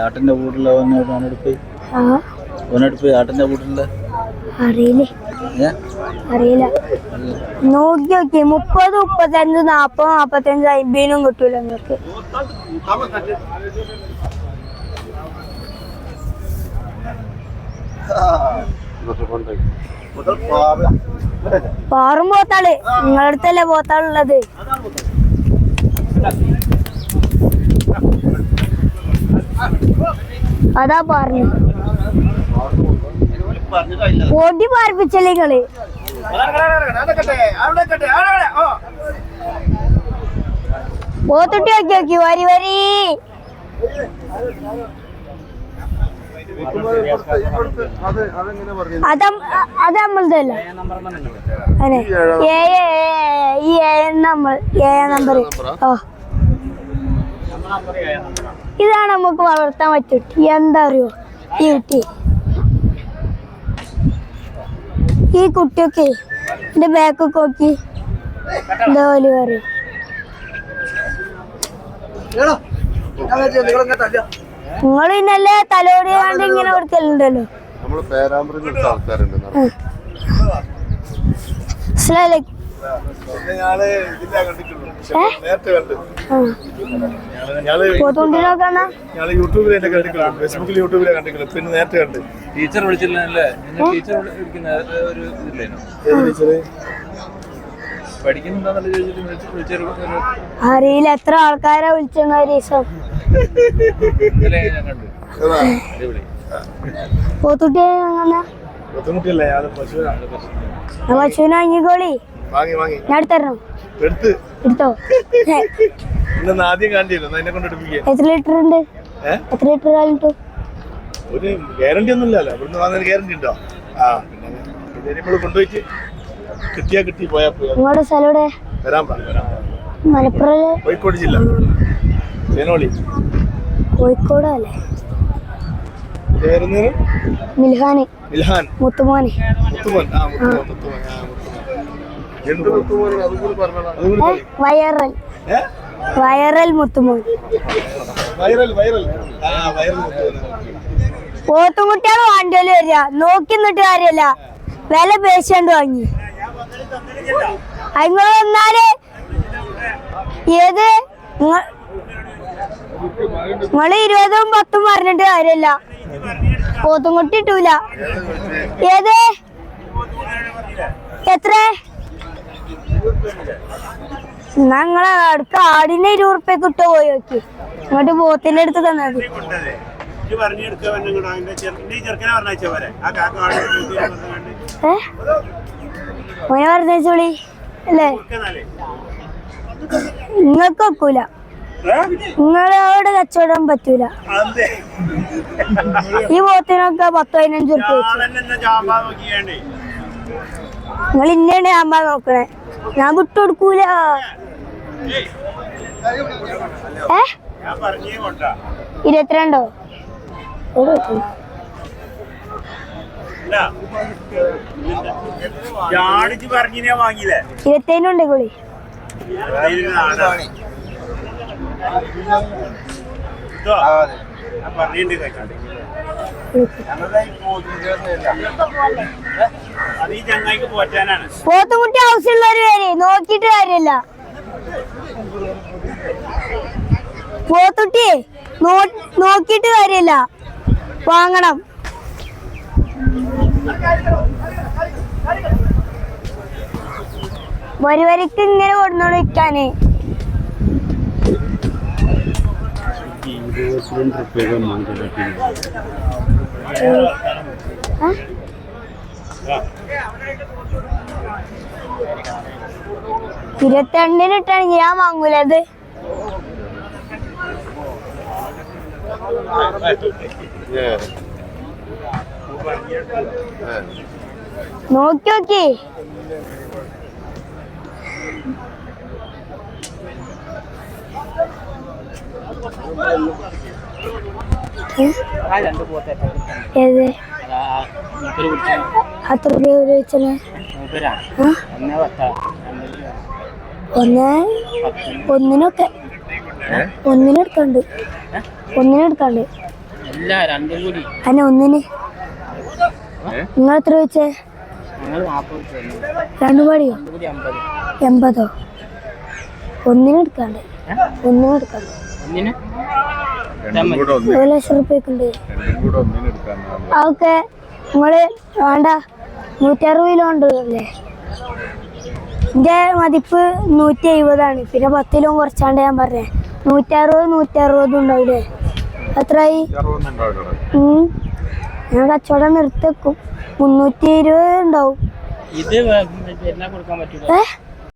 ആട്ടിന്റെ കൂട്ടിലെ ആട്ടിന്റെ കൂട്ടിലെ അറിയില്ല. നോക്കി നോക്കി 30, 35, 40, 45, 50 കിട്ടൂല നിങ്ങൾക്ക്. പാറും പോത്താള് നിങ്ങളടുത്തല്ലേ പോത്താളുള്ളത്. അതാ പറഞ്ഞു പൊടി പാർപ്പിച്ചല്ലേ കളി. പോത്തുട്ടി നോക്കി നോക്കി വരി വരി. അത് നമ്മളതല്ല. അതെ ഈ ഏഴാം നമ്പർ. ഇതാണ് നമുക്ക് വളർത്താൻ പറ്റും. എന്താ അറിയോ ഈ കുട്ടി, ഈ കുട്ടിയൊക്കെ എന്റെ ബാക്കൊക്കെ നോക്കി ഇതേപോലെ പറയും. നിങ്ങൾ ഇന്നല്ലേ തലോടി കണ്ട് ഇങ്ങനെ കൊടുക്കലുണ്ടല്ലോ. അറിയില്ല എത്ര ആൾക്കാരെ വിളിച്ചെന്ന ദിവസം. പോത്തുട്ടിയെ പശുവിനെ വാങ്ങിക്കോളി. ഞാൻ എടുത്തരണോ? എടുത്തോ. എത്ര ലിറ്റർ ഉണ്ട്? എത്ര ലിറ്റർ കാലിട്ടു? ഒരു ഗ്യാരണ്ടി ഒന്നുമില്ലല്ലോ. ഇവിടുന്ന് വാങ്ങുന്ന ഗ്യാരണ്ടി ഉണ്ടോ? കൊണ്ടുപോയിട്ട് കിട്ടിയാ കിട്ടി പോയാ പോയി. നിങ്ങളുടെ സ്ഥലം എവിടെ? മലപ്പുറം, കോഴിക്കോട് ജില്ല, ചേനോളി. കോഴിക്കോട് അല്ലേ? മിൽഹാൻ മുത്തുമോൻ. വൈറൽ മുത്തുമോൻ. പോത്തുമുട്ടിയാണ് വണ്ടിയിൽ വരിക. നോക്കി നിന്നിട്ട് കാര്യമല്ല, വില പേശാണ്ട് വാങ്ങി. നിങ്ങൾ വന്നാല് ഏത് നിങ്ങള് 20ഉം 10ഉം പറഞ്ഞിട്ട് കാര്യമില്ല. പോത്തുംകുട്ടി ഇട്ടൂല. ഏത് എത്ര? എന്നാ നിങ്ങളെ അടുക്ക ആടിന് 20 ഉറുപ്പ്യക്ക് ഇട്ട് പോയി നോക്കി. ഇങ്ങോട്ട് പോത്തിന്റെ അടുത്ത് തന്നത്. ഓനെ പറഞ്ഞോളി അല്ലേ? നിങ്ങൾക്ക് വെക്കൂല. നിങ്ങളോട് കച്ചവടം പറ്റൂല. ഈ പോത്തിനൊക്കെ 10-15 ഉറുപ്പ്യ. നിങ്ങൾ ഇന്നാണ് ആകുമ്പോ നോക്കണേ. ഞാൻ വിട്ടുകൊടുക്കൂല. 22 ഉണ്ട് കുളി. പോത്തുകുട്ടി ആവശ്യമുള്ളവര് വരെ നോക്കിട്ട് കാര്യമില്ല. പോത്തുട്ടി നോക്കിട്ട് കാര്യമില്ല, വാങ്ങണം. വരിക്ക് ഇങ്ങനെ കൊടുന്നോളിക്കാന്. $22 ഞാൻ വാങ്ങൂല. അത് നോക്കി നോക്കി. ഏത് അത്ര രൂപ ചോദിച്ചേ ഒന്നിനൊക്കെ ഒന്നിനെടുക്കണ്ട് അന്നെ ഒന്നിന് നിങ്ങൾ എത്ര ചോദിച്ചേ 2 പാടിയോ 80 ഒന്നിനെടുക്കാണ്ട് 1 ലക്ഷം റുപ്യക്കുണ്ട് അതൊക്കെ നിങ്ങള് വേണ്ട 160 കിലോ ഉണ്ടല്ലേ എന്റെ മതിപ്പ് 170 പിന്നെ 10 കിലോ കുറച്ചാണ്ട് ഞാൻ പറഞ്ഞേ 160 ഉണ്ടാവില്ലേ എത്രയായി ഞാൻ കച്ചവടം നിർത്തിവെക്കും 320 ഉണ്ടാവും